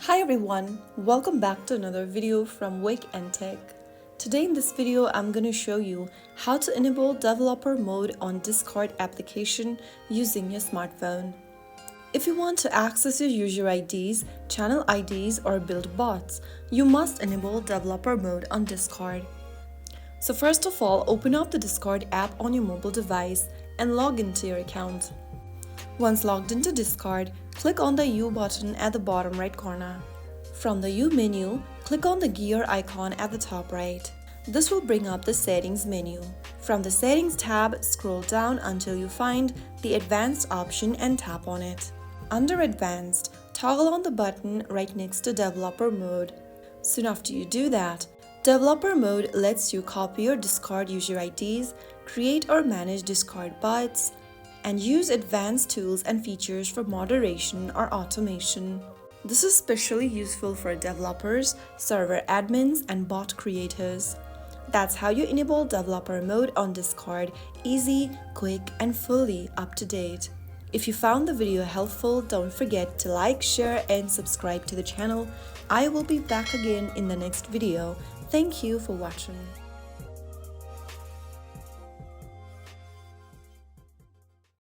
Hi everyone, welcome back to another video from Wake&Tech. Today in this video, I'm going to show you how to enable developer mode on Discord application using your smartphone. If you want to access your user IDs, channel IDs, or build bots, you must enable developer mode on Discord. So first of all, open up the Discord app on your mobile device and log into your account. Once logged into Discord, click on the U button at the bottom right corner. From the U menu, click on the gear icon at the top right. This will bring up the Settings menu. From the Settings tab, scroll down until you find the Advanced option and tap on it. Under Advanced, toggle on the button right next to Developer Mode. Soon after you do that, Developer Mode lets you copy your Discord user IDs, create or manage Discord bots, and use advanced tools and features for moderation or automation. This is especially useful for developers, server admins, and bot creators. That's how you enable developer mode on Discord, easy, quick, and fully up to date. If you found the video helpful, don't forget to like, share, and subscribe to the channel. I will be back again in the next video. Thank you for watching.